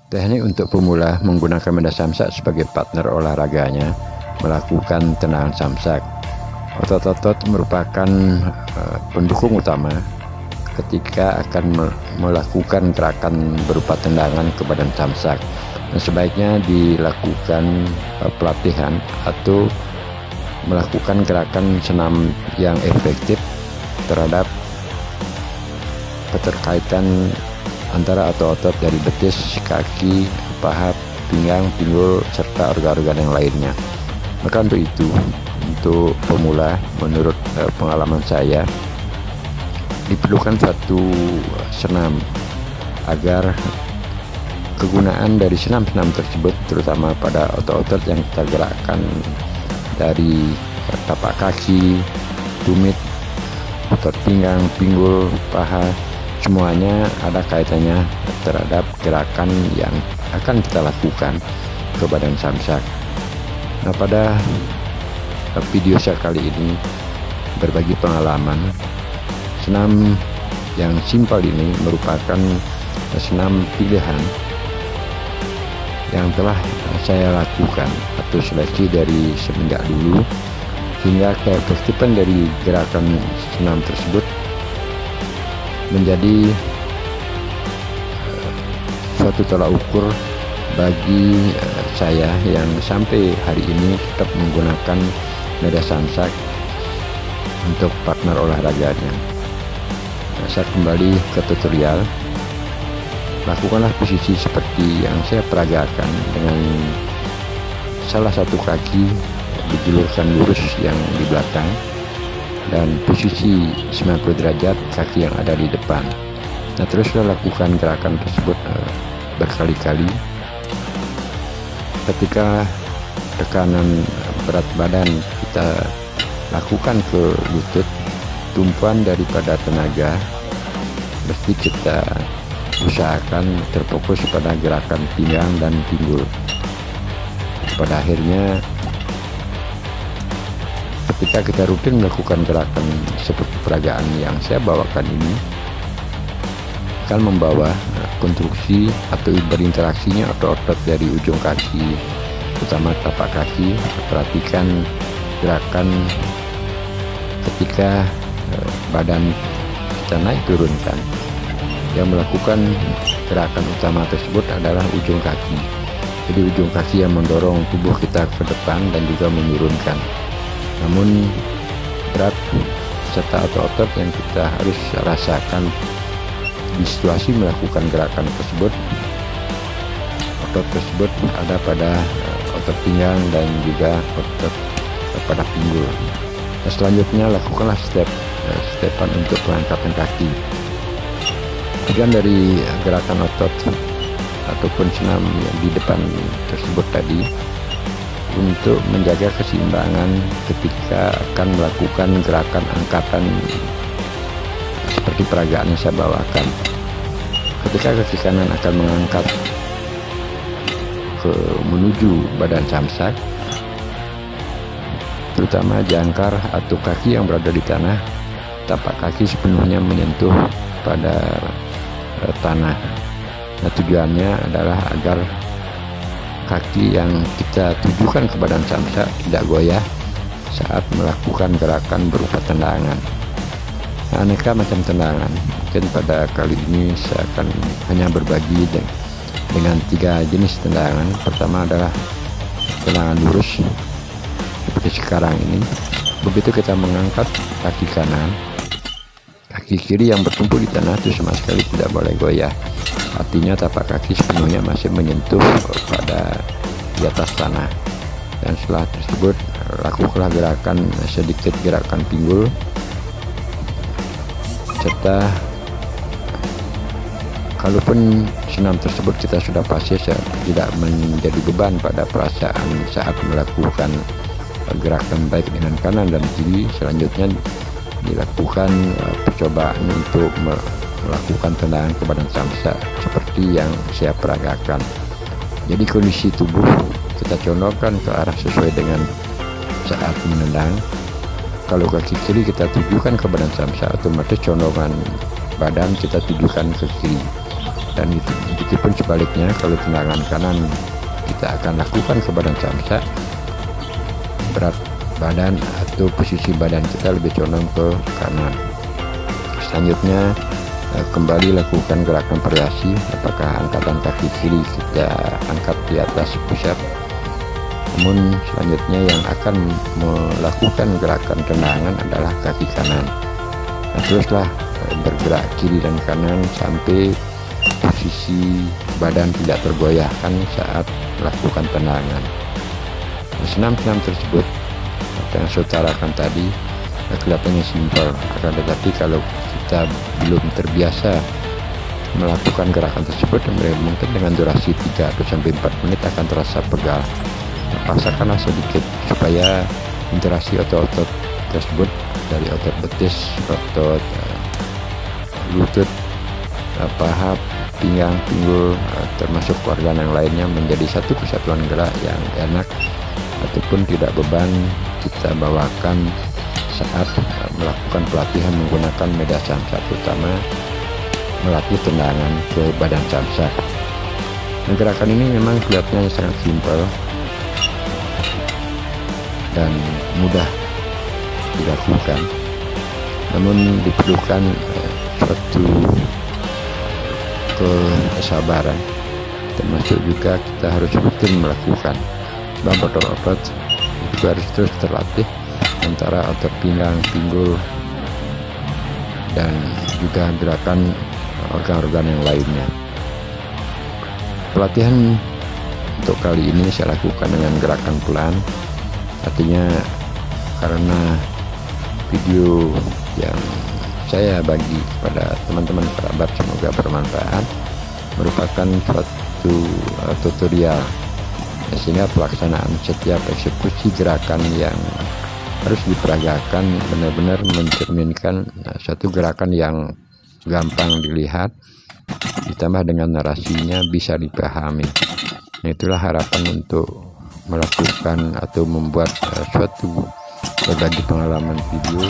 Teknik untuk pemula menggunakan benda samsak sebagai partner olahraganya, melakukan tendangan samsak. Otot-otot merupakan pendukung utama ketika akan melakukan gerakan berupa tendangan ke badan samsak. Dan sebaiknya dilakukan pelatihan atau melakukan gerakan senam yang efektif terhadap keterkaitan antara otot-otot dari betis, kaki, paha, pinggang, pinggul, serta organ-organ yang lainnya. Maka untuk itu, untuk pemula, menurut pengalaman saya, diperlukan satu senam agar kegunaan dari senam-senam tersebut, terutama pada otot-otot yang kita gerakkan dari tapak kaki, tumit, otot pinggang, pinggul, paha, semuanya ada kaitannya terhadap gerakan yang akan kita lakukan ke badan samsak. Nah, pada video saya kali ini berbagi pengalaman. Senam yang simpel ini merupakan senam pilihan yang telah saya lakukan atau seleksi dari semenjak dulu, hingga keefektifan dari gerakan senam tersebut menjadi suatu tolak ukur bagi saya yang sampai hari ini tetap menggunakan media samsak untuk partner olahraganya. Nah, saya kembali ke tutorial. Lakukanlah posisi seperti yang saya peragakan, dengan salah satu kaki dijulurkan lurus yang di belakang, dan posisi 90 derajat kaki yang ada di depan. Nah, teruslah lakukan gerakan tersebut berkali-kali. Ketika tekanan berat badan kita lakukan ke lutut, tumpuan daripada tenaga mesti kita usahakan terfokus pada gerakan pinggang dan pinggul. Pada akhirnya, ketika kita rutin melakukan gerakan seperti peragaan yang saya bawakan ini, akan membawa konstruksi atau berinteraksinya otot-otot dari ujung kaki, terutama tapak kaki. Perhatikan gerakan ketika badan kita naik turunkan. Yang melakukan gerakan utama tersebut adalah ujung kaki. Jadi ujung kaki yang mendorong tubuh kita ke depan dan juga menurunkan. Namun berat serta otot-otot yang kita harus rasakan di situasi melakukan gerakan tersebut, otot tersebut ada pada otot pinggang dan juga otot pada pinggul. Nah, selanjutnya lakukanlah stepan untuk pengangkatan kaki. Tujuan dari gerakan otot ataupun senam yang di depan tersebut tadi untuk menjaga keseimbangan ketika akan melakukan gerakan angkatan seperti peragaan yang saya bawakan. Ketika kaki kanan akan mengangkat menuju badan samsak, terutama jangkar atau kaki yang berada di tanah, tapak kaki sepenuhnya menyentuh pada tanah. Nah, tujuannya adalah agar kaki yang kita tujukan ke badan samsak tidak goyah saat melakukan gerakan berupa tendangan. Nah, aneka macam tendangan. Mungkin pada kali ini saya akan hanya berbagi dengan 3 jenis tendangan. Pertama adalah tendangan lurus seperti sekarang ini. Begitu kita mengangkat kaki kanan, kaki kiri yang bertumpu di tanah itu sama sekali tidak boleh goyah. Artinya tapak kaki sepenuhnya masih menyentuh pada di atas tanah. Dan setelah tersebut, lakukanlah gerakan sedikit gerakan pinggul, serta kalaupun senam tersebut kita sudah pasti tidak menjadi beban pada perasaan saat melakukan gerakan baik dengan kanan dan kiri, selanjutnya dilakukan percobaan untuk melakukan tendangan ke badan samsak seperti yang saya peragakan. Jadi kondisi tubuh kita condongkan ke arah sesuai dengan saat menendang. Kalau kaki kiri kita tujukan ke badan samsak, otomatis condongan badan kita tujukan ke kiri. Dan itu pun sebaliknya, kalau tendangan kanan kita akan lakukan ke badan samsak, berat badan atau posisi badan kita lebih condong ke kanan. Selanjutnya kembali lakukan gerakan variasi, apakah angkatan kaki kiri kita angkat di atas push up, namun selanjutnya yang akan melakukan gerakan tendangan adalah kaki kanan. Nah, teruslah bergerak kiri dan kanan sampai posisi badan tidak tergoyahkan saat melakukan tendangan. Senam-senam tersebut yang saya utarakan tadi kelihatannya simpel, akan tetapi kalau kita belum terbiasa melakukan gerakan tersebut, mungkin dengan durasi 3 atau sampai 4 menit akan terasa pegal. Paksakanlah sedikit supaya interaksi otot-otot tersebut, dari otot betis, otot lutut, paha, pinggang, pinggul, termasuk organ yang lainnya menjadi satu kesatuan gerak yang enak ataupun tidak beban kita bawakan saat melakukan pelatihan menggunakan media samsak, terutama melatih tendangan ke badan samsak. Nah, gerakan ini memang kelihatannya sangat simpel dan mudah dilakukan, namun diperlukan suatu kesabaran, termasuk juga kita harus rutin melakukan, sebab otot-otot itu harus terus terlatih, antara otot pinggang, pinggul, dan juga gerakan organ-organ yang lainnya. Pelatihan untuk kali ini saya lakukan dengan gerakan pelan, artinya karena video yang saya bagi kepada teman-teman kerabat semoga bermanfaat, merupakan suatu tutorial, sehingga pelaksanaan setiap eksekusi gerakan yang harus diperagakan benar-benar mencerminkan suatu gerakan yang gampang dilihat, ditambah dengan narasinya bisa dipahami. Nah, itulah harapan untuk melakukan atau membuat suatu berbagi pengalaman video